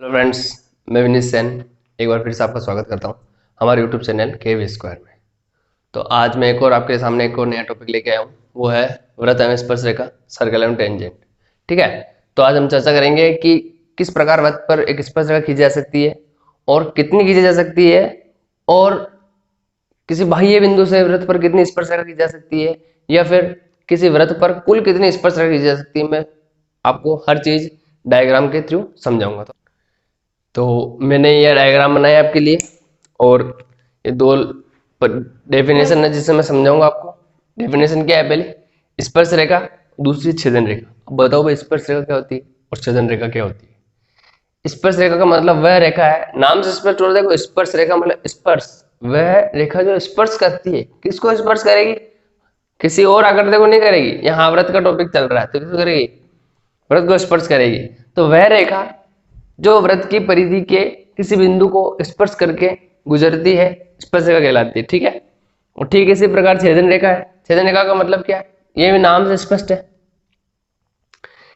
Hello friends, मैं विनीत सेन एक बार फिर से आपका स्वागत करता हूं हमारे यूट्यूब चैनल के स्क्वायर में। तो आज मैं एक और आपके सामने एक और नया टॉपिक लेके आया हूं, वो है वृत्त एवं स्पर्शरेखा, सर्कल एवं टेंजेंट। ठीक है, तो आज हम चर्चा करेंगे कि किस प्रकार वृत्त पर एक स्पर्शरेखा खींची जा सकती है और कितनी खींची जा सकती है, और किसी बाह्य बिंदु से वृत्त पर कितनी स्पर्शरेखा खींची जा सकती है, या फिर किसी वृत्त पर कुल कितनी स्पर्शरेखा खींची जा सकती है। मैं आपको हर चीज डायग्राम के थ्रू समझाऊंगा। तो मैंने ये डायग्राम बनाया आपके लिए, और ये दो डेफिनेशन है जिससे मैं समझाऊंगा आपको। डेफिनेशन क्या है? पहले स्पर्श रेखा, दूसरी छेदन रेखा। अब बताओ भाई, स्पर्श रेखा क्या होती है और छेदन रेखा क्या होती है? स्पर्श रेखा का मतलब वह रेखा है, नाम से स्पष्ट हो देखो, स्पर्श रेखा मतलब स्पर्श, वह रेखा जो स्पर्श करती है। किसको स्पर्श करेगी? किसी और आकृति को नहीं करेगी। यहाँ व्रत का टॉपिक चल रहा है, तो किसको करेगी? व्रत को स्पर्श करेगी। तो वह रेखा जो व्रत की परिधि के किसी बिंदु को स्पर्श करके गुजरती है, स्पर्श रेखा कहलाती है। ठीक है, और ठीक इसी प्रकार छेदन रेखा है। छेदन रेखा का मतलब क्या है? ये भी नाम से स्पष्ट है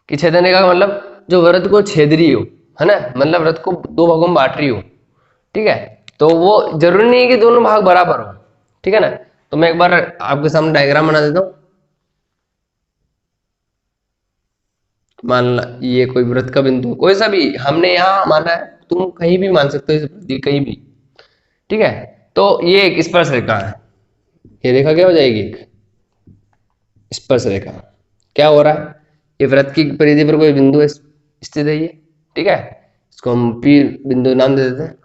कि छेदन रेखा का मतलब जो व्रत को छेद रही हो, है ना, मतलब व्रत को दो भागों में बांट रही हो। ठीक है, तो वो जरूरी नहीं है कि दोनों भाग बराबर हो। ठीक है ना, तो मैं एक बार आपके सामने डायग्राम बना देता हूं। मान ला ये कोई वृत्त का बिंदु, कोई सा भी हमने यहाँ माना है, तुम कहीं भी मान सकते हो इस वृत्त की, कहीं भी। ठीक है, तो ये एक स्पर्श रेखा है। ये रेखा क्या हो जाएगी? एक स्पर्श रेखा। क्या हो रहा है? ये वृत्त की परिधि पर कोई बिंदु स्थित है ये। ठीक है, इसको हम पी बिंदु नाम दे देते हैं।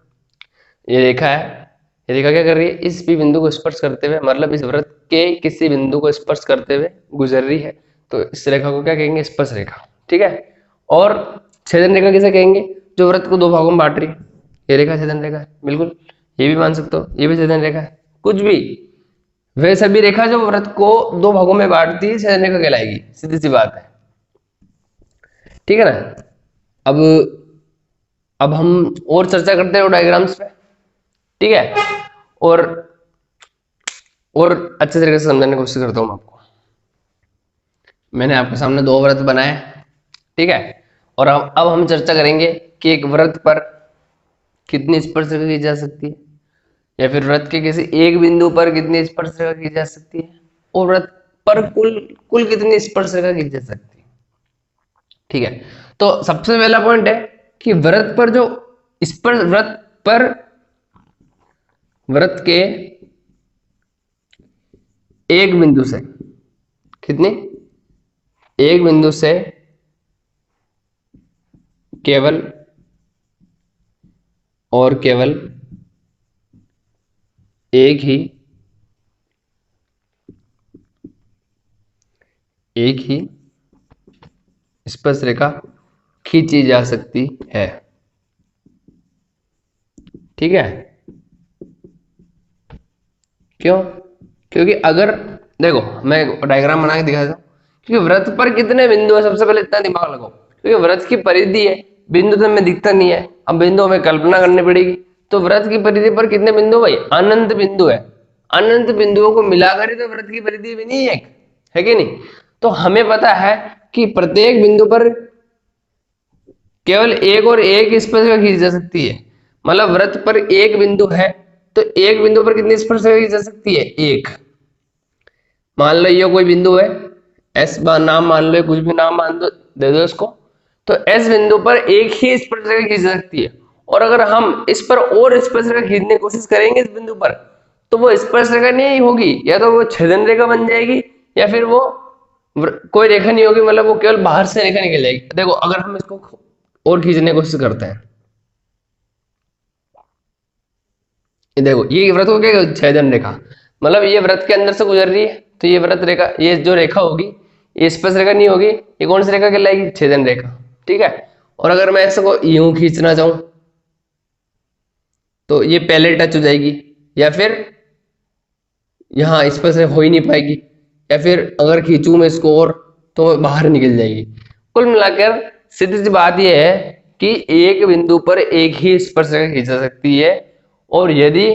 ये रेखा है, ये रेखा क्या कर रही है? इस पी बिंदु को स्पर्श करते हुए, मतलब इस वृत्त के किसी बिंदु को स्पर्श करते हुए गुजर रही है। तो इस रेखा को क्या कहेंगे? स्पर्श रेखा। ठीक है, और छेदन रेखा किसे कहेंगे? जो वृत्त को दो भागों में बांट रही है। ये रेखा छेदन रेखा है, बिल्कुल। ये भी मान सकते हो, ये भी छेदन रेखा है। कुछ भी, वे सभी रेखा जो वृत्त को दो भागों में बांटती है छेदन रेखा कहलाएगी। सीधी सी बात है। ठीक है ना। अब अब हम और चर्चा करते हैं डायग्राम्स पे। ठीक है, और अच्छे तरीके से समझाने की कोशिश करता हूं आपको। मैंने आपके सामने दो वृत्त बनाए। ठीक है, और अब हम चर्चा करेंगे कि एक वृत्त पर कितनी स्पर्श रेखा की जा सकती है, या फिर वृत्त के किसी एक बिंदु पर कितनी स्पर्श रेखा की जा सकती है, और वृत्त पर कुल कुल कितनी स्पर्श रेखा की जा सकती है। ठीक है, तो सबसे पहला पॉइंट है कि वृत्त पर जो स्पर्श, वृत्त के एक बिंदु से, कितनी? एक बिंदु से केवल और केवल एक ही स्पर्श रेखा खींची जा सकती है। ठीक है, क्यों? क्योंकि अगर देखो, मैं डायग्राम बना के दिखा देता हूं। क्योंकि वृत्त पर कितने बिंदु है, सबसे पहले इतना दिमाग लगाओ। क्योंकि वृत्त की परिधि है, बिंदु तो हमें दिखता नहीं है, अब बिंदु हमें कल्पना करनी पड़ेगी। तो वृत्त की परिधि पर कितने बिंदु भाई? अनंत बिंदु है। अनंत बिंदुओं को मिलाकर ही तो वृत्त की परिधि बनी है, एक है कि नहीं? तो हमें पता है कि प्रत्येक बिंदु पर केवल एक और एक स्पर्शरेखा खींची जा सकती है। मतलब वृत्त पर एक बिंदु है, तो एक बिंदु पर कितनी स्पर्शरेखा खींची जा सकती है? एक। मान लो ये कोई बिंदु है, एस नाम मान लो, कुछ भी नाम मान दो, दे दो इसको। तो एस बिंदु पर एक ही स्पर्शरेखा खींच सकती है, और अगर हम इस पर और स्पर्शरेखा खींचने की कोशिश करेंगे इस बिंदु पर, तो वो स्पर्शरेखा नहीं होगी, या तो वो छेदन रेखा बन जाएगी, या फिर वो कोई रेखा नहीं होगी, मतलब वो केवल बाहर से रेखा निकल जाएगी। देखो, अगर हम इसको और खींचने की कोशिश करते हैं, ये देखो, ये व्रत हो गया छेदन रेखा, मतलब ये व्रत के अंदर से गुजर रही है। तो ये व्रत रेखा, ये जो रेखा होगी, ये स्पर्श रेखा नहीं होगी, ये कौन सी रेखा कहलाएगी? छेदन रेखा। ठीक है, और अगर मैं इसको यूं खींचना चाहूं, तो ये पहले टच हो जाएगी, या फिर यहाँ स्पर्श रेखा हो ही नहीं पाएगी, या फिर अगर खींचूं मैं इसको और, तो बाहर निकल जाएगी। कुल मिलाकर सीधी सी बात यह है कि एक बिंदु पर एक ही स्पर्श रेखा खींच जा सकती है, और यदि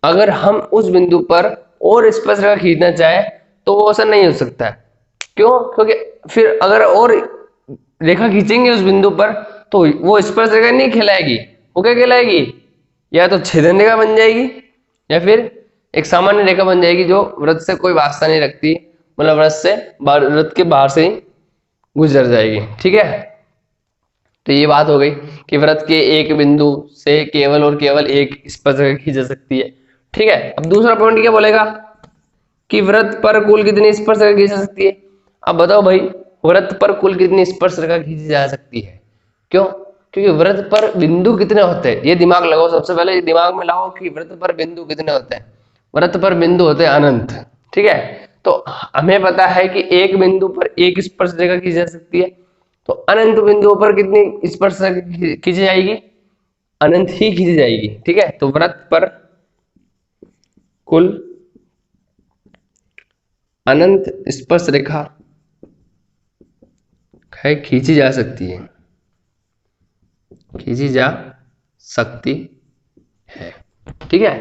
अगर हम उस बिंदु पर और स्पर्श रेखा खींचना चाहे तो वो ऐसा नहीं हो सकता है। क्यों? क्योंकि फिर अगर और रेखा खींचेंगे उस बिंदु पर, तो वो स्पर्श रेखा नहीं कहलाएगी, वो क्या कहलाएगी, या तो छेदन रेखा बन जाएगी या फिर एक सामान्य रेखा बन जाएगी जो वृत्त से कोई वास्ता नहीं रखती, मतलब वृत्त के बाहर से ही गुजर जाएगी। ठीक है, तो ये बात हो गई कि वृत्त के एक बिंदु से केवल और केवल एक स्पर्श रेखा खींची जा सकती है। ठीक है, अब दूसरा पॉइंट क्या बोलेगा कि वृत्त पर कुल कितनी स्पर्श रेखा खींची जा सकती है। अब बताओ भाई, वृत्त पर कुल कितनी स्पर्श रेखा खींची जा सकती है। क्यों? क्योंकि वृत्त पर बिंदु कितने होते हैं, ये दिमाग लगाओ, सबसे पहले दिमाग में लाओ कि वृत्त पर बिंदु कितने होते हैं। वृत्त पर बिंदु होते हैं अनंत। ठीक है, तो हमें पता है कि एक बिंदु पर एक स्पर्श रेखा खींची जा सकती है, तो अनंत बिंदुओं पर कितनी स्पर्श रेखा खींची जाएगी, अनंत ही खींची जाएगी। ठीक है, तो वृत्त पर कुल अनंत स्पर्श रेखा खींची जा सकती है, खींची जा सकती है। ठीक है,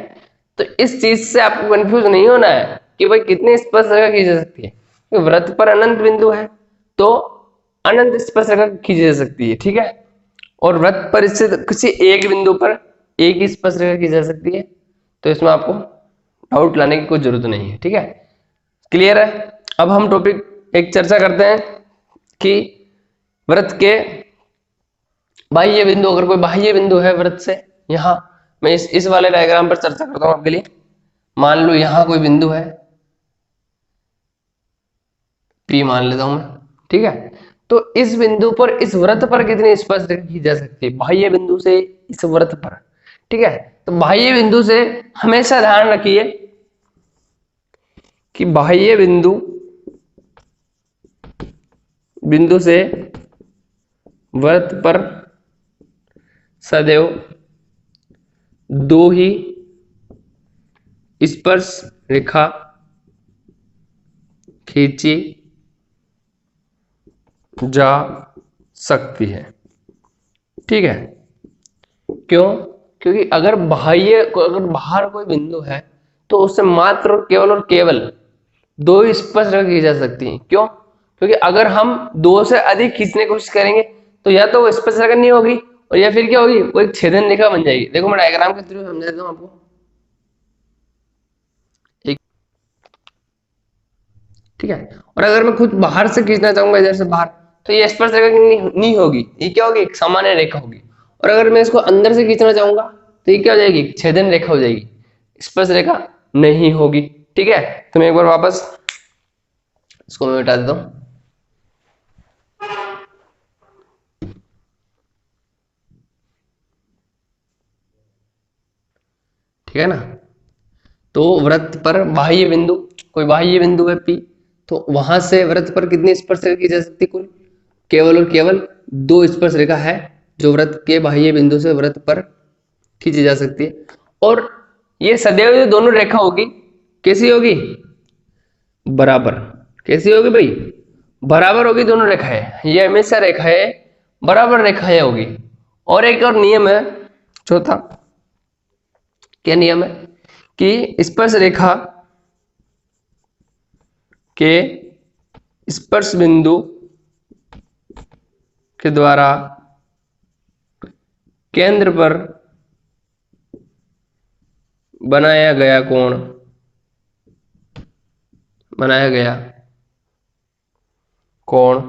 तो इस चीज से आपको कंफ्यूज नहीं होना है कि भाई कितने स्पर्श रेखा खींची जा सकती है। वृत्त पर अनंत बिंदु है तो अनंत स्पर्श रेखा खींची जा सकती है। ठीक है, और वृत्त पर इससे किसी एक बिंदु पर एक ही स्पर्श रेखा खींची जा सकती है, तो इसमें आपको डाउट लाने की कोई जरूरत नहीं है। ठीक है, क्लियर है। अब हम टॉपिक एक चर्चा करते हैं कि वृत्त के बाह्य बिंदु, अगर कोई बाह्य बिंदु है वृत्त से, यहां मैं इस वाले डायग्राम पर चर्चा करता हूं आपके लिए। मान लो यहां कोई बिंदु है P मान लेता हूं मैं। ठीक है, तो इस बिंदु पर, इस वृत्त पर कितनी स्पर्श रेखा खींची जा सकती है बाह्य बिंदु से इस वृत्त पर। ठीक है, तो बाह्य बिंदु से हमेशा ध्यान रखिए कि बाह्य बिंदु से वृत्त पर सदैव दो ही स्पर्श रेखा खींची जा सकती है। ठीक है, क्यों? क्योंकि अगर बाहर कोई बिंदु है तो उससे मात्र केवल और केवल दो स्पर्श रेखा खींची जा सकती है। क्यों? क्योंकि अगर हम दो से अधिक खींचने की कोशिश करेंगे तो या तो वो स्पर्श रेखा नहीं होगी और या फिर क्या होगी, वो एक छेदन रेखा बन जाएगी। देखो मैं डायग्राम के थ्रू समझा देता हूं आपको। ठीक है, और अगर मैं खुद बाहर से खींचना चाहूंगा इधर से बाहर, तो ये स्पर्श रेखा नहीं होगी, ये क्या होगी, एक सामान्य रेखा होगी। और अगर मैं इसको अंदर से खींचना चाहूंगा तो ये क्या हो जाएगी, छेदन रेखा हो जाएगी, स्पर्श रेखा नहीं होगी। ठीक है, तो मैं एक बार वापस इसको मैं मिटा देता हूं। ठीक है ना, तो वृत्त पर बाह्य बिंदु, कोई बाह्य बिंदु है P, तो वहां से वृत्त पर कितनी स्पर्श रेखा की जा सकती है, कुल केवल और केवल दो स्पर्श रेखा है जो वृत्त के बाह्य बिंदु से वृत्त पर खींची जा सकती है। और ये सदैव जो दोनों रेखा होगी कैसी होगी, बराबर। कैसी होगी भाई, बराबर होगी दोनों रेखाएं, ये हमेशा रेखाएं बराबर रेखाएं होगी। और एक और नियम है चौथा, क्या नियम है कि स्पर्श रेखा के स्पर्श बिंदु के द्वारा केंद्र पर बनाया गया कोण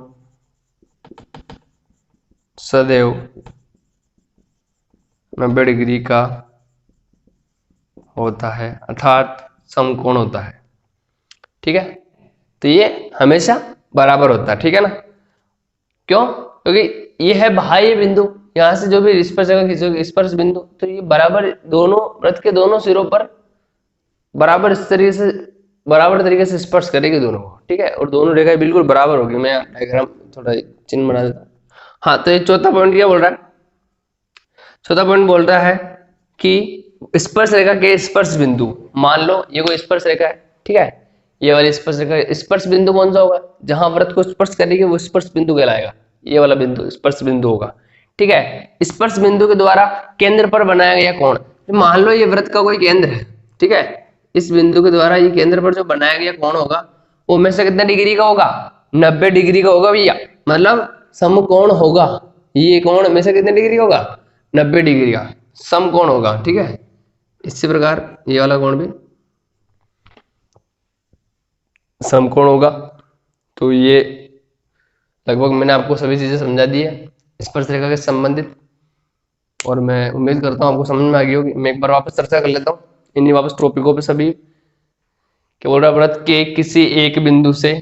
सदैव 90 डिग्री का होता है, अर्थात समकोण होता है। ठीक है, तो ये हमेशा बराबर होता है। ठीक है ना, क्यों? क्योंकि ये है बाह्य बिंदु, यहां से जो भी स्पर्श रेखा खींचोगे स्पर्श बिंदु, तो ये बराबर दोनों वृत्त के दोनों सिरों पर बराबर तरीके से स्पर्श करेगी दोनों को। ठीक है, और दोनों रेखाएं बिल्कुल बराबर होगी। मैं डायग्राम थोड़ा चिन्ह बना देता हूं। हाँ, तो ये चौथा पॉइंट क्या बोल रहा है, चौथा पॉइंट बोल रहा है कि स्पर्श रेखा के स्पर्श बिंदु, मान लो ये कोई स्पर्श रेखा है। ठीक है, ये वाली स्पर्श रेखा, स्पर्श बिंदु कौन सा होगा, जहां वृत्त को स्पर्श करेगी वो स्पर्श बिंदु कहलाएगा, ये वाला बिंदु स्पर्श बिंदु होगा। ठीक है, स्पर्श बिंदु के द्वारा केंद्र पर बनाया गया कोण, मान लो ये वृत्त का कोई केंद्र है। ठीक है, इस बिंदु के द्वारा ये केंद्र पर जो बनाया गया कोण होगा वो हमेशा कितने डिग्री का होगा, 90 डिग्री का होगा भैया, मतलब समकोण होगा। ये कोण हमेशा कितने डिग्री का होगा, 90 डिग्री का समकोण होगा। ठीक है, इसी प्रकार ये वाला कोण भी समकोण होगा। तो ये लगभग मैंने आपको सभी चीजें समझा दी है स्पर्शरेखा के संबंधित, और मैं उम्मीद करता हूँ आपको समझ में आ गई होगी। मैं एक बार वापस चर्चा कर लेता हूँ इन्हीं वापस टॉपिकों पे सभी। क्या बोल रहा है, व्रत के किसी एक बिंदु से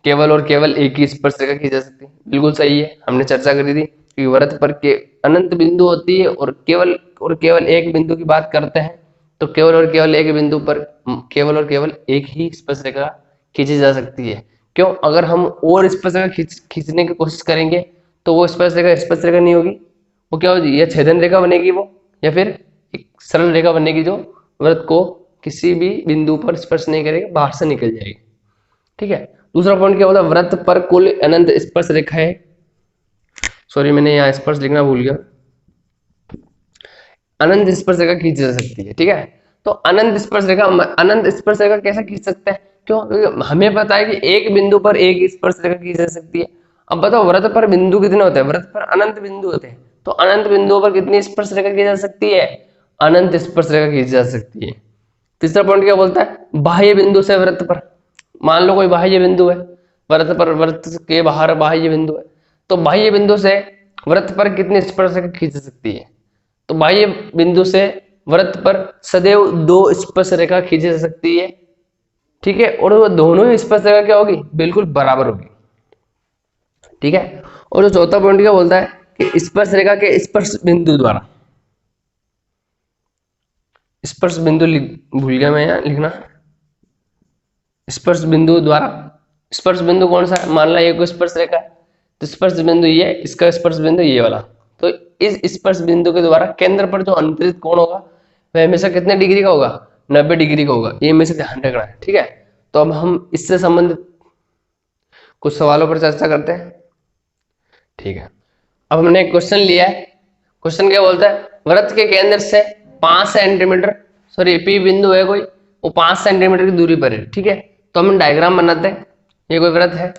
केवल और केवल एक ही स्पर्शरेखा खींची जा सकती है। बिल्कुल सही है, हमने चर्चा करी थी कि व्रत पर के अनंत बिंदु होती है और केवल एक बिंदु की बात करते हैं, तो केवल और केवल एक बिंदु पर केवल और केवल एक ही स्पर्शरेखा खींची जा सकती है। क्यों, अगर हम और स्पर्शरेखा खींचने की कोशिश करेंगे तो वो स्पर्शरेखा नहीं होगी, वो क्या होगी, या छेदन रेखा बनेगी वो, या फिर एक सरल रेखा बनेगी जो व्रत को किसी भी बिंदु पर स्पर्श नहीं करेगी, बाहर से निकल जाएगी। ठीक है, दूसरा पॉइंट क्या होता है, व्रत पर कुल अनंत स्पर्श रेखा है। सॉरी, मैंने यहाँ स्पर्श लिखना भूल गया। अनंत स्पर्श रेखा खींची जा सकती है। ठीक है, तो अनंत स्पर्श रेखा कैसे खींच सकते हैं, क्यों, क्योंकि हमें पता है कि एक बिंदु पर एक स्पर्श रेखा खींची जा सकती है। अब बताओ व्रत पर बिंदु कितने होते हैं, व्रत पर अनंत बिंदु होते हैं, तो अनंत बिंदुओं पर कितनी स्पर्श रेखा खींची जा सकती है, अनंत स्पर्श रेखा खींची जा सकती है। तीसरा पॉइंट क्या बोलता है, बाह्य बिंदु से व्रत पर, मान लो कोई बाह्य बिंदु है व्रत पर, व्रत के बाहर बाह्य बिंदु है, तो बाह्य बिंदु से व्रत पर कितनी स्पर्श रेखा खींच सकती है, तो बाह्य बिंदु से व्रत पर सदैव 2 स्पर्श रेखा खींची जा सकती है। ठीक है, और वो दोनों ही स्पर्श रेखा क्या होगी, बिल्कुल बराबर होगी। ठीक है, और जो चौथा पॉइंट क्या बोलता है कि स्पर्श रेखा के स्पर्श बिंदु द्वारा, स्पर्श बिंदु भूल गया मैं यहाँ लिखना, स्पर्श बिंदु द्वारा, स्पर्श बिंदु कौन सा है, मान ला ये कोई स्पर्श रेखा है, तो स्पर्श बिंदु ये, इसका स्पर्श बिंदु ये वाला, तो इस स्पर्श बिंदु के द्वारा केंद्र पर जो अंतरित कोण होगा वह हमेशा कितने डिग्री का होगा, 90 डिग्री का होगा। ये हमेशा ध्यान रखना है। ठीक है, तो अब हम इससे संबंधित कुछ सवालों पर चर्चा करते हैं। ठीक है, अब हमने एक क्वेश्चन लिया है। क्वेश्चन क्या बोलता है, वृत्त के केंद्र से 5 सेंटीमीटर, सॉरी पी बिंदु है कोई, वो 5 सेंटीमीटर की दूरी पर है। ठीक है, तो हम डायग्राम बनाते हैं। ये कोई वृत्त है,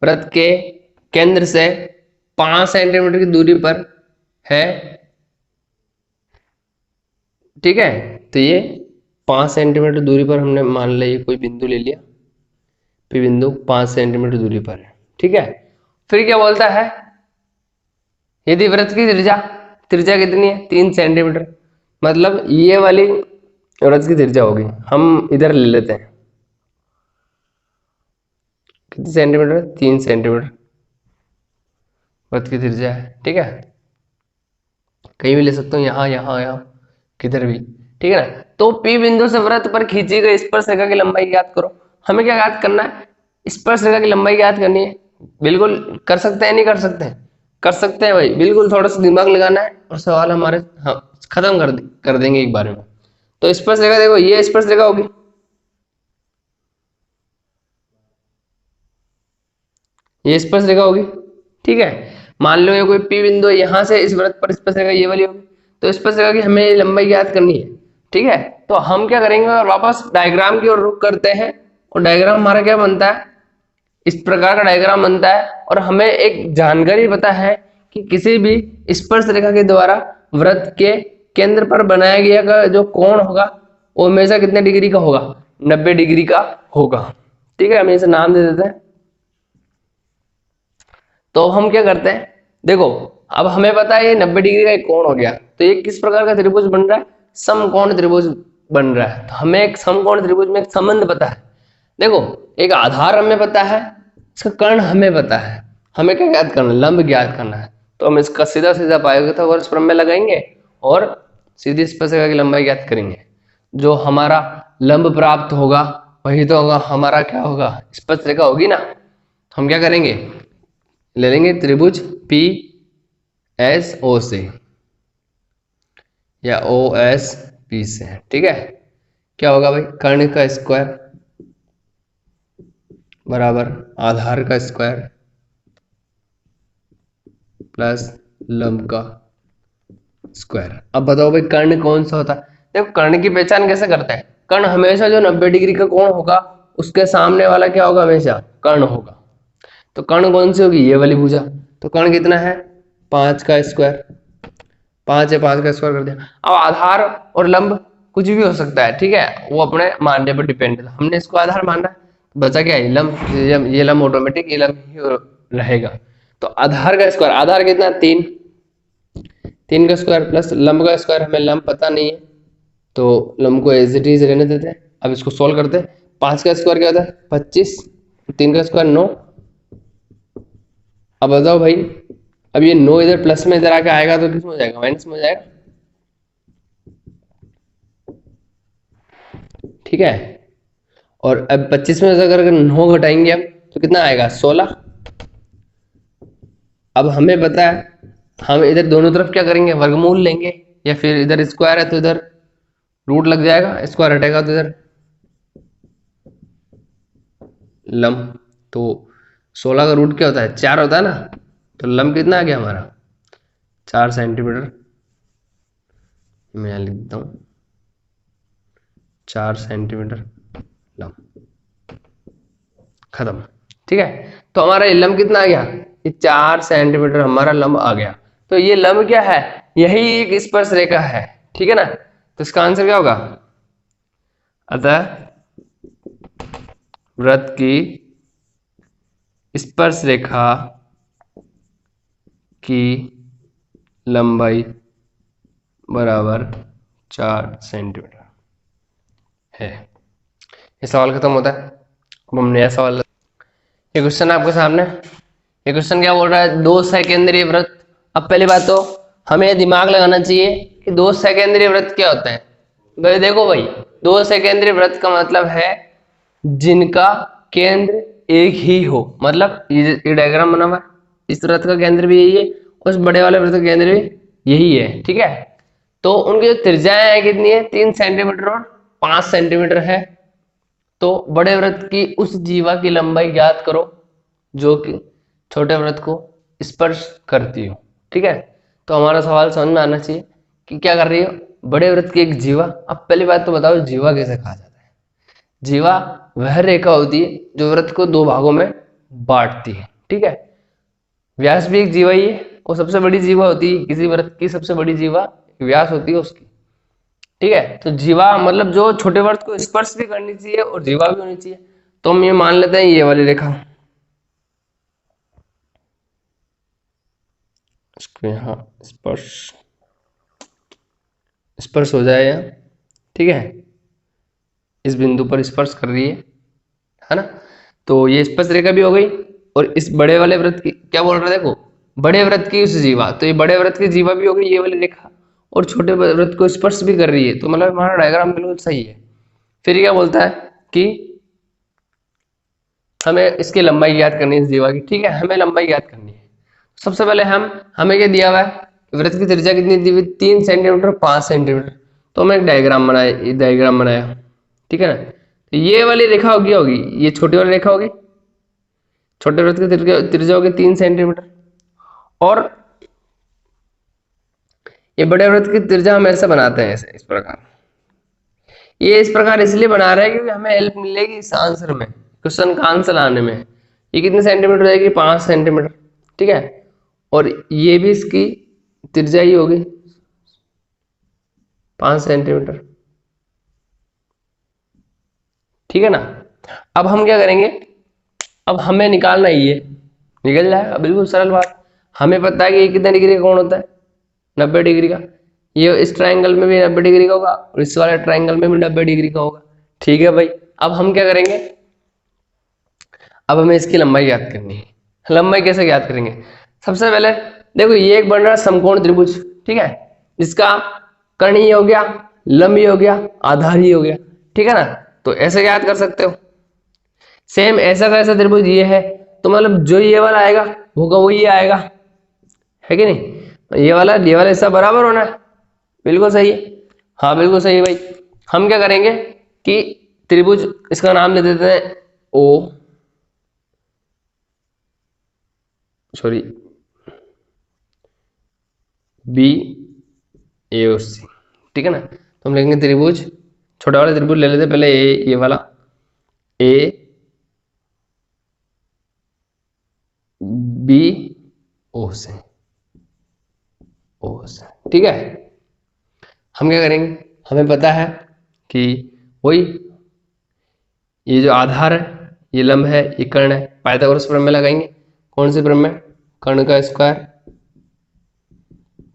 वृत्त के केंद्र से 5 सेंटीमीटर की दूरी पर है। ठीक है, तो ये 5 सेंटीमीटर दूरी पर हमने मान लिया ये कोई बिंदु ले लिया, पी बिंदु 5 सेंटीमीटर दूरी पर है। ठीक है, फिर क्या बोलता है, यदि वृत्त की त्रिज्या कितनी है, 3 सेंटीमीटर, मतलब ये वाली वृत्त की त्रिज्या होगी, हम इधर ले लेते हैं, कितनी सेंटीमीटर, 3 सेंटीमीटर वृत्त की त्रिज्या है। ठीक है, कहीं भी ले सकता हूँ, यहाँ यहाँ यहाँ किधर भी। ठीक है ना, तो P बिंदु से वृत्त पर खींची गई स्पर्श रेखा की लंबाई ज्ञात करो। हमें क्या ज्ञात करना है, स्पर्श रेखा की लंबाई ज्ञात करनी है। बिल्कुल कर सकते हैं, नहीं कर सकते हैं, कर सकते हैं भाई, बिल्कुल थोड़ा सा दिमाग लगाना है और सवाल हमारे खत्म कर देंगे एक बार में। तो स्पर्श रेखा देखो, ये स्पर्श रेखा होगी, ये स्पर्श रेखा होगी। ठीक है, मान लो ये कोई P बिंदु है, यहाँ से इस वृत्त पर स्पर्श रेखा ये वाली होगी, तो स्पर्श रेखा की हमें लंबाई ज्ञात करनी है। ठीक है, तो हम क्या करेंगे, वापस डायग्राम की ओर रुख करते हैं, और डायग्राम हमारा क्या बनता है, इस प्रकार का डायग्राम बनता है। और हमें एक जानकारी पता है कि किसी भी स्पर्श रेखा के द्वारा वृत्त के केंद्र पर बनाया गया का जो कोण होगा वो हमेशा कितने डिग्री का होगा, 90 डिग्री का होगा। ठीक है, हम इसे नाम दे देते हैं। तो हम क्या करते हैं, देखो अब हमें पता है ये 90 डिग्री का एक कोण हो गया, तो ये किस प्रकार का त्रिभुज बन रहा है, समकोण त्रिभुज बन रहा है। तो हमें एक समकोण त्रिभुज में एक संबंध पता है। देखो एक आधार हमें पता है, इसका कर्ण हमें पता है, हमें क्या ज्ञात करना है, लंब ज्ञात करना है। तो हम इसका सीधा सीधा पाएगा वर्ष क्रम में लगाएंगे और सीधी स्पर्शरेखा की लंबाई ज्ञात करेंगे। जो हमारा लंब प्राप्त होगा वही तो होगा हमारा क्या होगा, स्पर्शरेखा होगी ना। हम क्या करेंगे, ले लेंगे त्रिभुज पी एस ओ से या ओ एस पी से। ठीक है, क्या होगा भाई, कर्ण का स्क्वायर बराबर आधार का स्क्वायर प्लस लंब का स्क्वायर। अब बताओ भाई कर्ण कौन सा होता है, देखो कर्ण की पहचान कैसे करते हैं, कर्ण हमेशा जो 90 डिग्री का कोण होगा उसके सामने वाला क्या होगा, हमेशा कर्ण होगा। तो कर्ण कौन सी होगी, ये वाली भुजा। तो कर्ण कितना है 5 का स्क्वायर, 5 है 5 का स्क्वायर कर दिया। अब आधार और लंब कुछ भी हो सकता है, ठीक है, वो अपने मानने पर डिपेंड है। हमने इसको आधार माना, बचा क्या है लंब, ये लंब ऑटोमेटिक ये लंब ही रहेगा। तो आधार का स्क्वायर, आधार कितना 3, 3 का स्क्वायर प्लस लंब का स्क्वायर, हमें लंब पता नहीं है तो लंब को एज इट इज रहने देते हैं। अब इसको सोल्व करते हैं। 5 का स्क्वायर क्या होता है 25, 3 का स्क्वायर 9। अब बताओ भाई, अब ये 9 इधर प्लस में इधर आके आएगा तो किसमें हो जाएगा, माइनस में हो जाएगा, ठीक है। और अब 25 में से अगर 9 घटाएंगे हम तो कितना आएगा 16। अब हमें पता है हम इधर दोनों तरफ क्या करेंगे, वर्गमूल लेंगे, या फिर इधर स्क्वायर है तो इधर रूट लग जाएगा, स्क्वायर हटेगा तो इधर लंब। तो 16 का रूट क्या होता है 4 होता है ना, तो लंब कितना आ गया हमारा 4 सेंटीमीटर। मैं यहाँ लिख देता हूँ 4 सेंटीमीटर लंब, खत्म, ठीक है। तो हमारा ये लंब कितना आ गया, ये 4 सेंटीमीटर हमारा लंब आ गया। तो ये लंब क्या है, यही एक स्पर्श रेखा है, ठीक है ना। तो इसका आंसर क्या होगा, अतः वृत्त की स्पर्श रेखा की लंबाई बराबर 4 सेंटीमीटर है। ये सवाल खत्म होता है। अब हम नया सवाल, ये क्वेश्चन आपके सामने, ये क्वेश्चन क्या बोल रहा है, 2 सेकेंद्रीय वृत्त। अब पहली बात तो हमें दिमाग लगाना चाहिए कि 2 सेकेंद्रीय वृत्त क्या होते हैं। भाई देखो भाई, 2 सेकेंद्रीय वृत्त का मतलब है जिनका केंद्र एक ही हो, मतलब ये डायग्राम बना हुआ है, इस वृत्त का केंद्र भी यही है, उस बड़े वाले वृत्त का केंद्र भी यही है, ठीक है। तो उनकी जो त्रिज्याएं है कितनी है 3 सेंटीमीटर और 5 सेंटीमीटर है। तो बड़े वृत्त की उस जीवा की लंबाई ज्ञात करो जो कि छोटे वृत्त को स्पर्श करती हो, ठीक है। तो हमारा सवाल समझ में आना चाहिए कि क्या कर रही हो, बड़े वृत्त की एक जीवा। अब पहली बात तो बताओ जीवा कैसे कहा जाता है। जीवा वह रेखा होती है जो वृत्त को 2 भागों में बांटती है, ठीक है। व्यास भी एक जीवा ही है, वो सबसे बड़ी जीवा होती है किसी वृत्त की, सबसे बड़ी जीवा व्यास होती है उसकी, ठीक है। तो जीवा मतलब जो छोटे वृत्त को स्पर्श भी करनी चाहिए और जीवा भी होनी चाहिए। तो हम ये मान लेते हैं ये वाली रेखा, इसको यहाँ स्पर्श, स्पर्श हो जाए यहाँ, ठीक है, इस बिंदु पर स्पर्श कर रही है ना। तो ये स्पर्श रेखा भी हो गई। और इस बड़े वाले वृत्त की क्या बोल रहे हैं, देखो बड़े वृत्त की उस जीवा, तो ये बड़े वृत्त की जीवा भी हो गई ये वाली रेखा, और छोटे वृत्त को स्पर्श भी कर रही है। तो मतलब हमारा डायग्राम बिल्कुल सही है। फिर क्या बोलता है कि हमें इसकी लंबाई ज्ञात करनी है इस जीवा की, ठीक है, हमें लंबाई ज्ञात करनी है। सबसे पहले हमें क्या दिया हुआ है, वृत्त की त्रिज्या कितनी दी हुई 3 सेंटीमीटर 5 सेंटीमीटर। तो हमने एक डायग्राम बनाया, ये डायग्राम बनाया, ठीक है ना। तो ये वाली रेखा होगी होगी ये छोटी वाली रेखा होगी, छोटे वृत्त की त्रिज्या होगी 3 सेंटीमीटर, और ये बड़े वृत्त की त्रिज्या हम ऐसे बनाते हैं, ऐसे इस प्रकार। ये इस प्रकार इसलिए बना रहे हैं क्योंकि हमें हेल्प मिलेगी इस आंसर में, क्वेश्चन का आंसर लाने में। ये कितने सेंटीमीटर रहेगी 5 सेंटीमीटर, ठीक है। और ये भी इसकी त्रिज्या ही होगी 5 सेंटीमीटर, ठीक है ना। अब हम क्या करेंगे, अब हमें निकालना ही है, निकल जाएगा, बिल्कुल सरल बात। हमें पता है कि ये कितने डिग्री का कोण होता है 90 डिग्री का। ये इस ट्रायंगल में भी 90 डिग्री का होगा और इस वाले ट्रायंगल में भी 90 डिग्री का होगा, ठीक है भाई। अब हम क्या करेंगे, अब हमें इसकी लंबाई ज्ञात करनी है। लंबाई कैसे ज्ञात करेंगे, सबसे पहले देखो ये एक बन रहा है समकोण त्रिभुज, ठीक है, जिसका कर्ण ही हो गया, लंब ही हो गया, आधार ही हो गया, ठीक है ना। तो ऐसे ज्ञात कर सकते हो। सेम ऐसा का ऐसा त्रिभुज ये है, तो मतलब जो ये वाला आएगा होगा वही आएगा, है कि नहीं। ये वाला हिस्सा बराबर होना है, बिल्कुल सही है, हाँ बिल्कुल सही है भाई। हम क्या करेंगे कि त्रिभुज इसका नाम ले देते हैं ओ, सॉरी बी ए और सी, ठीक है ना। तो हम लिखेंगे त्रिभुज, छोटा वाला त्रिभुज ले लेते हैं पहले, ए ये वाला ए बी ओ से, कोस। ठीक है, हम क्या करेंगे, हमें पता है कि वही ये जो आधार है, ये लंब है, ये कर्ण है, पाइथागोरस प्रमेय लगाएंगे। कौन से प्रमेय? कर्ण का स्क्वायर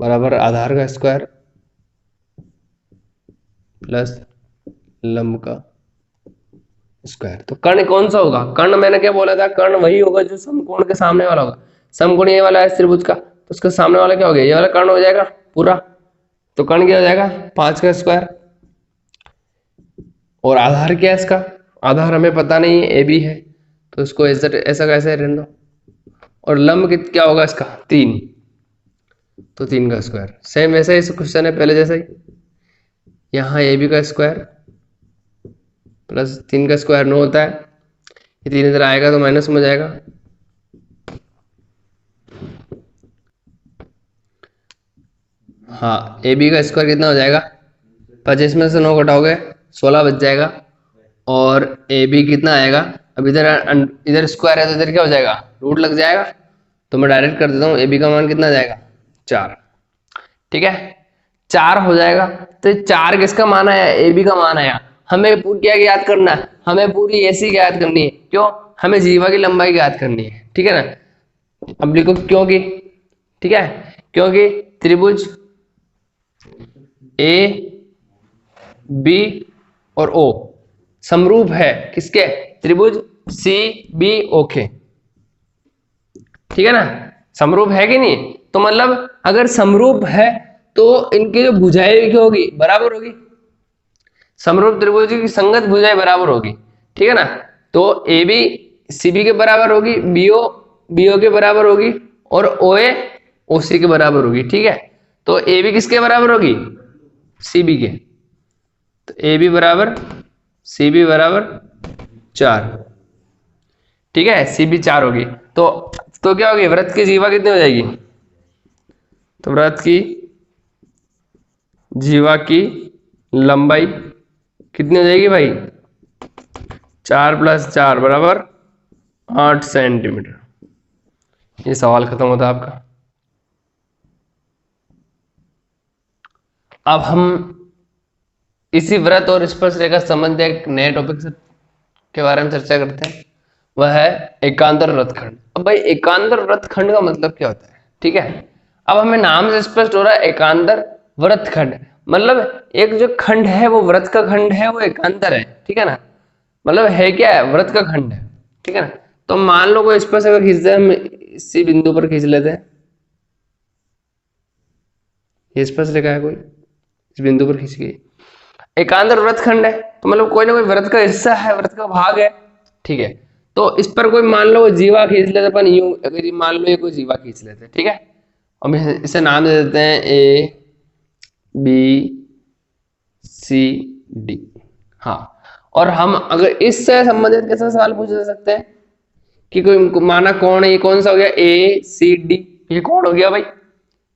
बराबर आधार का स्क्वायर प्लस लंब का स्क्वायर। तो कर्ण कौन सा होगा? कर्ण मैंने क्या बोला था, कर्ण वही होगा जो समकोण के सामने वाला होगा। समकोण ये वाला है त्रिभुज का, तो उसके सामने वाला क्या हो गया, ये वाला कर्ण हो जाएगा पूरा। तो कर्ण क्या हो जाएगा, 5 का स्क्वायर। और आधार क्या है इसका? आधार हमें पता नहीं है, ए बी है, तो इसको ऐसा ऐसा कैसे रहने दो। और लंब क्या होगा इसका? 3, तो 3 का स्क्वायर। सेम वैसा ही क्वेश्चन है पहले जैसा ही, यहाँ ए बी का स्क्वायर प्लस 3 का स्क्वायर 9 होता है। ये 3 इधर आएगा तो माइनस में हो जाएगा। हाँ, ए बी का स्क्वायर कितना हो जाएगा? 25 में से 9 घटाओगे 16 बच जाएगा। और ए बी कितना आएगा? अब इधर इधर स्क्वायर है तो इधर क्या हो जाएगा, रूट लग जाएगा। तो मैं डायरेक्ट कर देता हूँ, ए बी का मान कितना आ जाएगा? 4। ठीक है, 4 हो जाएगा। तो 4 किसका मान आया? ए बी का मान आया। हमें क्या याद करना है? हमें पूरी ऐसी याद करनी है। क्यों? हमें जीवा की लंबाई याद करनी है। ठीक है ना। अब लिखो क्योंकि, ठीक है, क्योंकि त्रिभुज ए बी और ओ समरूप है किसके? त्रिभुज सी बी ओ के। ठीक है ना, समरूप है कि नहीं? तो मतलब अगर समरूप है तो इनकी जो भुजाएं क्या होगी? बराबर होगी। समरूप त्रिभुज की संगत भुजाएं बराबर होगी। ठीक है ना। तो ए बी सी बी के बराबर होगी, बी ओ के बराबर होगी, और ओ ए ओ सी के बराबर होगी। ठीक है, तो ए बी किसके बराबर होगी? सी बी के। तो ए बी बराबर सी बी बराबर 4। ठीक है, सी बी 4 होगी। तो क्या होगी? वृत्त की जीवा कितनी हो जाएगी? तो वृत्त की जीवा की लंबाई कितनी हो जाएगी भाई? 4 + 4 बराबर 8 सेंटीमीटर। ये सवाल खत्म होता है आपका। अब हम इसी वृत्त और स्पर्श रेखा संबंध एक नए टॉपिक के बारे में चर्चा करते हैं, वह है एकांतर वृत्तखंड। अब भाई एकांतर वृत्तखंड का मतलब क्या होता है? ठीक है, अब हमें नाम से स्पष्ट हो रहा है एकांतर वृत्तखंड, मतलब एक जो खंड है वो वृत्त का खंड है, वो एकांतर है। ठीक है ना, मतलब है क्या है? वृत्त का खंड है। ठीक है ना। तो मान लो कोई स्पर्श अगर खींचते हैं, हम इसी बिंदु पर खींच लेते हैं, ये स्पर्श रेखा है कोई, इस बिंदु पर खींच गई, एकांतर वृत्तखंड है, तो मतलब कोई ना कोई वृत्त का हिस्सा है, वृत्त का भाग है। ठीक है, तो इस पर कोई मान लो जीवा खींच लेते अपन यूं, अगर ये मान लो ये कोई जीवा खींच लेते हैं। ठीक है, और इसे नाम दे देते हैं ए बी सी डी। हाँ, और हम अगर इससे संबंधित कैसे सवाल पूछ सकते हैं कि कोई माना कौन है, ये कौन सा हो गया? ए सी डी, ये कौन हो गया भाई?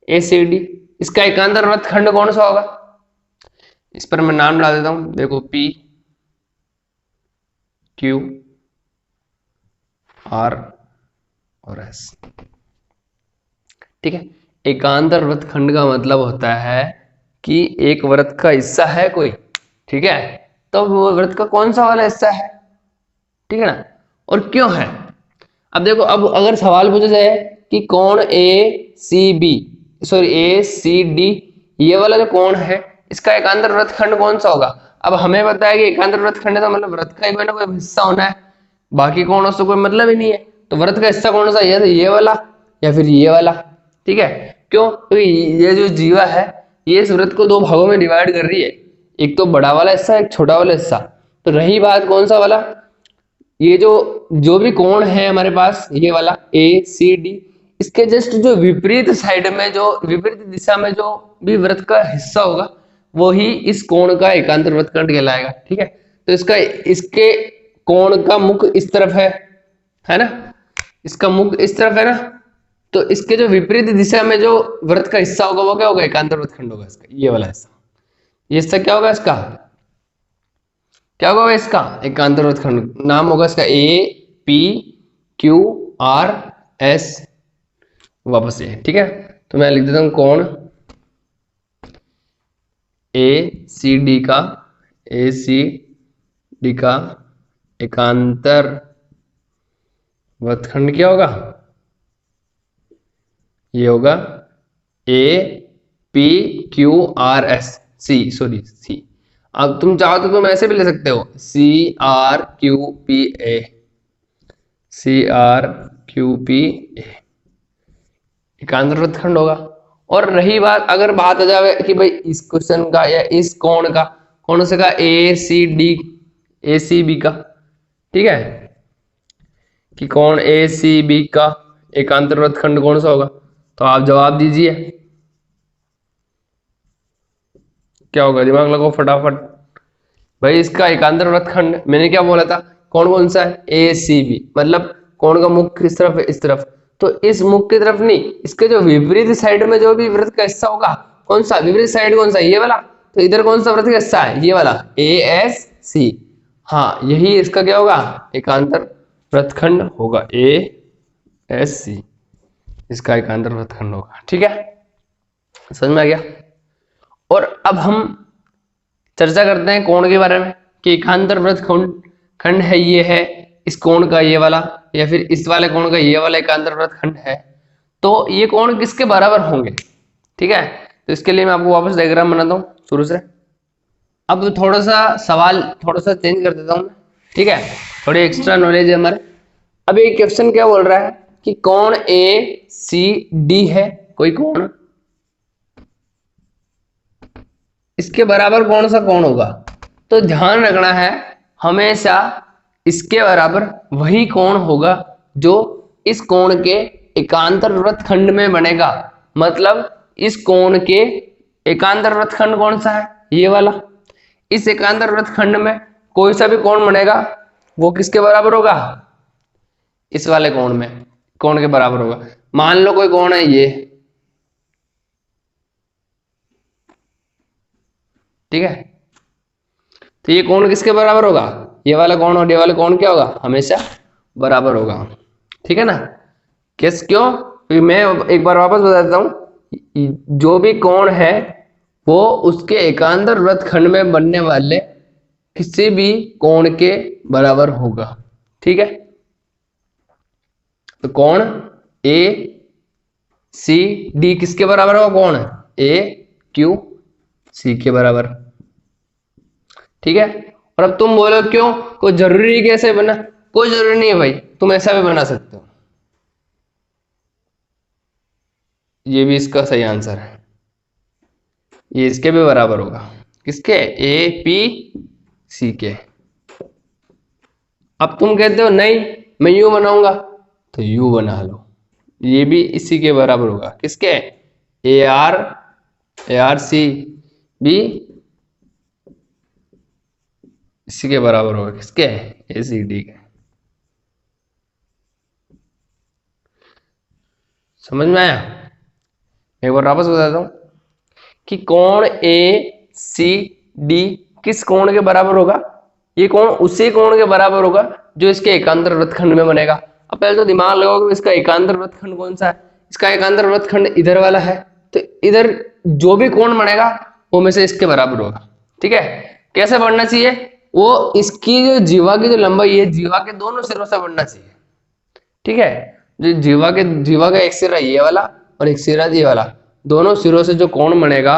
ए सी डी। इसका एकांतर वृत्तखंड कौन सा होगा? इस पर मैं नाम डाल देता हूं, देखो पी क्यू आर और एस। ठीक है, एकांतर वृत्तखंड का मतलब होता है कि एक वृत्त का हिस्सा है कोई। ठीक है, तो वो वृत्त का कौन सा वाला हिस्सा है? ठीक है ना, और क्यों है? अब देखो, अब अगर सवाल पूछा जाए कि कौन ए सी बी, सॉरी ए सी डी, ये वाला जो कौन है, इसका एकांतर वृत्तखंड कौन सा होगा? अब हमें पता है कि एकांतर वृत्तखंड है तो मतलब वृत्त का कोई ना कोई हिस्सा होना है, बाकी कौन उससे कोई मतलब ही नहीं है। तो वृत्त का हिस्सा कौन सा? ये वाला या फिर ये वाला। ठीक है, क्यों? क्योंकि ये जो जीवा है ये इस वृत्त को 2 भागों में डिवाइड कर रही है, एक तो बड़ा वाला हिस्सा, एक छोटा वाला हिस्सा। तो रही बात कौन सा वाला, ये जो भी कोण है हमारे पास, ये वाला ए सी डी, इसके जस्ट जो विपरीत साइड में, जो विपरीत दिशा में जो भी वृत्त का हिस्सा होगा, वो ही इस कोण का एकांतर वृत्तखंड कहलाएगा। ठीक है, तो इसके कोण का मुख इस तरफ है ना, इसका मुख इस तरफ है ना, तो इसके जो विपरीत दिशा में जो वृत्त का हिस्सा होगा वो क्या होगा? एकांतर वृत्तखंड होगा इसका, ये वाला हिस्सा। ये हिस्सा क्या होगा? इसका क्या होगा? इसका एकांतर वृत्तखंड नाम होगा इसका ए पी क्यू आर एस, वापस ये। ठीक है, तो मैं लिख देता हूं कोण ए सी डी का एकांतर वृत्तखंड क्या होगा? ये होगा A P Q R S C, sorry C. अब तुम चाहो तो तुम ऐसे भी ले सकते हो, C R Q P A, C R Q P A एकांतर वृत्तखंड होगा। और रही बात, अगर बात आ जाए कि भाई इस क्वेश्चन का या इस कोण का, कौन से का, ए C D A C B का, ठीक है, कि कौन ए सी बी का एकांतर वृत्तखंड कौन सा होगा, तो आप जवाब दीजिए। क्या होगा? दिमाग लगाओ फटाफट। भाई इसका एकांतर वृत्तखंड मैंने क्या बोला था, कौन कौन सा है? ए सी बी, मतलब कौन का मुख किस तरफ है? इस तरफ। तो इस मुख की तरफ नहीं, इसके जो विपरीत साइड में जो भी वृत्त का हिस्सा होगा, कौन सा विपरीत साइड, कौन सा? ये वाला। तो इधर कौन सा वृत्त का हिस्सा है? ये वाला, ए एस सी। हाँ, यही इसका क्या होगा? एकांतर वृत्तखंड होगा, ए एस सी इसका एकांतर वृत्तखंड होगा। ठीक है, समझ में आ गया? और अब हम चर्चा करते हैं कोण के बारे में, कि एकांतर वृत्तखंड है, ये है इस कोण का ये वाला, या फिर इस वाले कोण का ये वाला एकांतर वृत्तखंड है, तो ये कोण किसके बराबर होंगे? ठीक है, तो इसके लिए मैं आपको वापस डायग्राम बनाता हूँ शुरू से। अब थोड़ा सा सवाल थोड़ा सा चेंज कर देता हूँ, ठीक है, थोड़ी एक्स्ट्रा नॉलेज है हमारे। अब ये क्वेश्चन क्या बोल रहा है कि कोण ए सी डी है, कोई कोण, इसके बराबर कौन सा कोण होगा? तो ध्यान रखना है, हमेशा इसके बराबर वही कोण होगा जो इस कोण के एकांतर वृत्तखंड में बनेगा। मतलब इस कोण के एकांतर वृत्तखंड कौन सा है? ये वाला। इस एकांतर वृत्तखंड में कोई सा भी कोण बनेगा वो किसके बराबर होगा? इस वाले कोण में, कोण के बराबर होगा। मान लो कोई कोण है ये, ठीक है, तो ये कोण किसके बराबर होगा? ये वाला कोण और ये वाला कोण क्या होगा? हमेशा बराबर होगा। ठीक है ना? किस क्यों? क्योंकि मैं एक बार वापस बता देता हूं, जो भी कोण है वो उसके एकांतर वृत्तखंड में बनने वाले किसी भी कोण के बराबर होगा। ठीक है, तो कोण ए सी डी किसके बराबर होगा? कोण ए क्यू सी के बराबर। ठीक है, और अब तुम बोलो क्यों, कोई जरूरी कैसे बना? कोई जरूरी नहीं है भाई, तुम ऐसा भी बना सकते हो। ये भी इसका सही आंसर है, ये इसके भी बराबर होगा। किसके? ए पी सी के। अब तुम कहते हो नहीं मैं यू बनाऊंगा, तो यू बना लो, ये भी इसी के बराबर होगा। किसके? ए आर सी भी इसी के बराबर होगा। किसके? ए सी डी के। समझ में आया? एक बार वापस बताता हूं कि कोण ए सी डी किस कोण के बराबर होगा? ये कोण उसी कोण के बराबर होगा जो इसके एकांतर वृत्तखंड में बनेगा। अब पहले तो दिमाग लगाओ कि इसका एकांतर वृत्तखंड कौन सा है। इसका एकांतर वृत्तखंड इधर वाला है, तो इधर जो भी कोण बनेगा वो में से इसके बराबर होगा। ठीक है, कैसे बढ़ना चाहिए? वो इसकी जो जीवा की जो लंबाई है, जीवा के दोनों सिरों से बढ़ना चाहिए। ठीक है, जो जीवा का एक सिरा ये वाला और एक सिरा ये वाला, दोनों सिरों से जो कोण बनेगा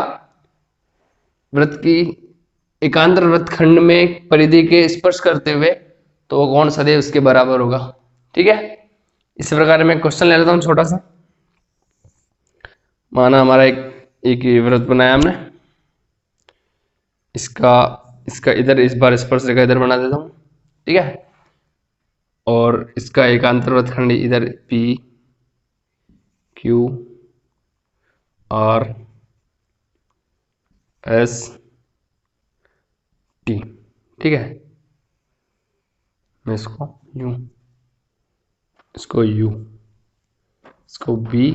वृत्त की एकांतर वृत्तखंड में परिधि के स्पर्श करते हुए, तो वो कोण सदैव उसके बराबर होगा। ठीक है, इस प्रकार मैं क्वेश्चन ले लेता हूं छोटा सा। माना हमारा एक वृत्त बनाया हमने, इसका इधर इस बार स्पर्श रेखा इधर बना देता हूं। ठीक है, और इसका एकांतर वृत्तखंड इधर P Q R S T. ठीक है, मैं इसको यू, इसको यू, इसको बी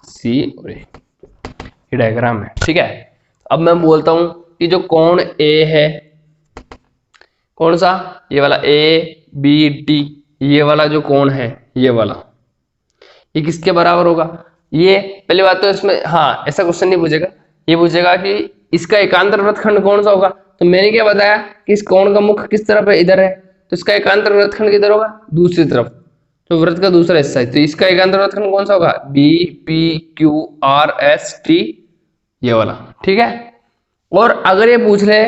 सी और ए, ये डायग्राम है। ठीक है, अब मैं बोलता हूं कि जो कोण ए है, कौन सा? ये वाला ए बी टी, ये वाला जो कोण है ये वाला, ये किसके बराबर होगा? ये पहली बात तो इसमें हाँ ऐसा क्वेश्चन नहीं पूछेगा, ये पूछेगा कि इसका एकांतर वृत्तखंड कौन सा होगा, तो मैंने क्या बताया कि इस कोण का मुख किस तरफ है, इधर है, तो इसका एकांतर वृत्तखंड किधर होगा, दूसरी तरफ, तो वृत्त का दूसरा हिस्सा है, तो इसका एकांतर वृत्तखंड कौन सा होगा, B P Q R S T, ये वाला। ठीक है, और अगर ये पूछ ले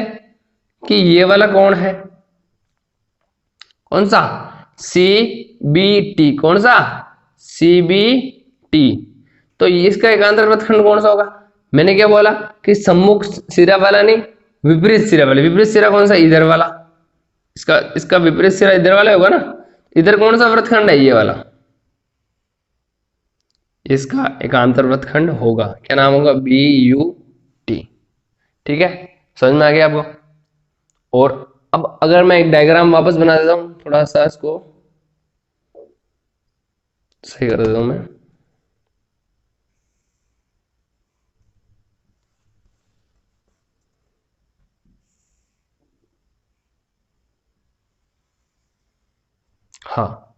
कि ये वाला कौन है, कौन सा, सी बी टी, कौन सा, सी बी टी, तो इसका एकांतर वृत्तखंड कौन सा होगा, मैंने क्या बोला कि सम्मुख सिरा वाला नहीं, विपरीत सिरा वाला। विपरीत सिरा कौन सा, इधर वाला, इसका विपरीत सिरा इधर वाला होगा ना, इधर कौन सा वृत्तखंड है, ये वाला, इसका एकांतर वृत्तखंड होगा, क्या नाम होगा, बी यू टी। ठीक है, समझ में आ गया आपको। और अब अगर मैं एक डायग्राम वापस बना देता हूं, थोड़ा सा इसको सही कर देता हूं मैं। हाँ,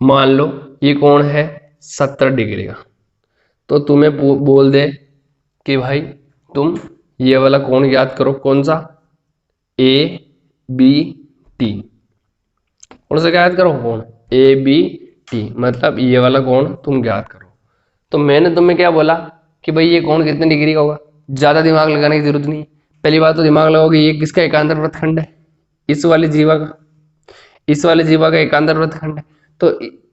मान लो ये कोण है 70 डिग्री का, तो तुम्हें बोल दे कि भाई तुम ये वाला कोण याद करो, कौन सा, ए बी टी, कौन सा याद करो, कोण ए बी टी, मतलब ये वाला कोण तुम याद करो। तो मैंने तुम्हें क्या बोला कि भाई ये कोण कितने डिग्री का होगा, ज्यादा दिमाग लगाने की जरूरत नहीं। पहली बात तो दिमाग लगाओगे, ये किसका एकांतर वृत्तखंड है, इस वाली जीवा का, इस वाले जीवा का एकांतर वृत्तखंड है, तो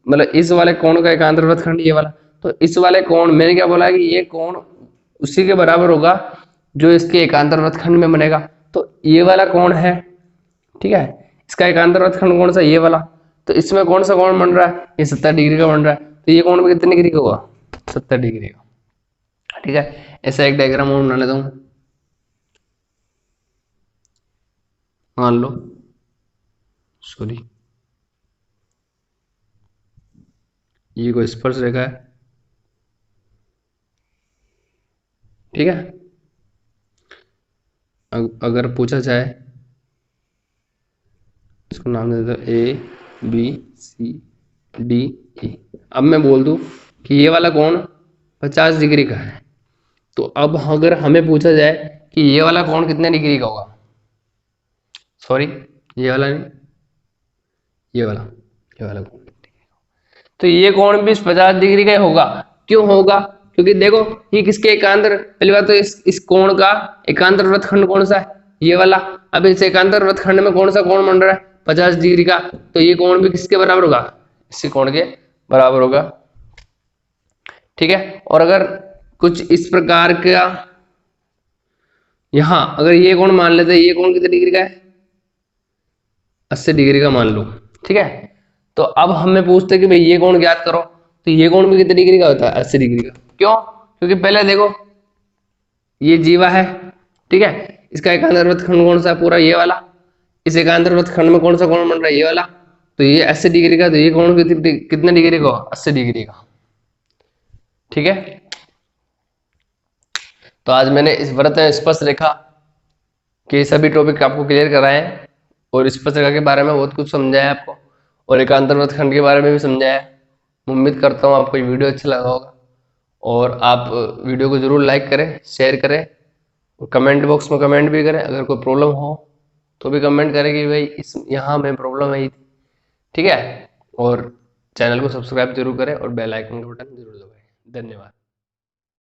मतलब इस वाले कोण का एकांतर वृत्तखंड ये वाला, तो इस वाले कोण, मैंने क्या बोला कि ये कोण उसी के बराबर होगा जो इसके एकांतर वृत्तखंड में बनेगा, तो ये वाला कोण है। ठीक है, इसका एकांतर वृत्तखंड कौन सा, ये वाला, तो इसमें कौन सा कोण बन रहा है, ये 70 डिग्री का बन रहा है, तो ये कोण भी कितने डिग्री का होगा, 70 डिग्री का। ठीक है, ऐसा एक डायग्राम और बना लेता हूं, मान लो, सॉरी, ये कोई स्पर्श रेखा है। ठीक है, अगर पूछा जाए, इसको नाम दे दो A B C D E, अब मैं बोल दूं कि ये वाला कोण 50 डिग्री का है, तो अब अगर हमें पूछा जाए कि ये वाला कोण कितने डिग्री का होगा, सॉरी ये वाला नहीं, ये वाला कोण, तो ये कोण भी 50 डिग्री का ही होगा। क्यों होगा, क्योंकि देखो ये किसके एकांतर, पहली बात तो इस कोण का एकांतर वृत्तखंड कौन सा है, ये वाला। अब इस एकांतर वृत्तखंड में कौन सा कोण बन रहा है, 50 डिग्री का, तो ये कोण भी किसके बराबर होगा, इसी कोण के बराबर होगा। ठीक है, और अगर कुछ इस प्रकार का, यहां अगर ये कोण मान लेते हैं, ये कोण कितने डिग्री का है, 80 डिग्री का मान लो। ठीक है, तो अब हमें पूछते हैं कि भाई ये कोण ज्ञात करो, तो ये कोण भी कितने डिग्री का होता है, 80 डिग्री का। क्यों, क्योंकि पहले देखो ये जीवा है, ठीक है, इसका एकांतर वृत्तखंड कौन सा है, पूरा ये वाला, इस एकांतर वृत्तखंड में कौन सा कोण बन रहा है, ये वाला, तो ये 80 डिग्री का, तो ये कोण कितने डिग्री का, 80 डिग्री का। ठीक है, तो आज मैंने इस वृत्त में स्पर्श रेखा के सभी टॉपिक आपको क्लियर कराए हैं, और स्पर्श रेखा के बारे में बहुत कुछ समझाया आपको, और एकांतर वृत्तखंड के बारे में भी समझाया। उम्मीद करता हूँ आपको ये वीडियो अच्छा लगा होगा, और आप वीडियो को जरूर लाइक करें, शेयर करें, और कमेंट बॉक्स में कमेंट भी करें। अगर कोई प्रॉब्लम हो तो भी कमेंट करें कि भाई इस यहाँ में प्रॉब्लम आई थी। ठीक है, और चैनल को सब्सक्राइब जरूर करें और बेल आइकन का बटन जरूर दबाएं। धन्यवाद।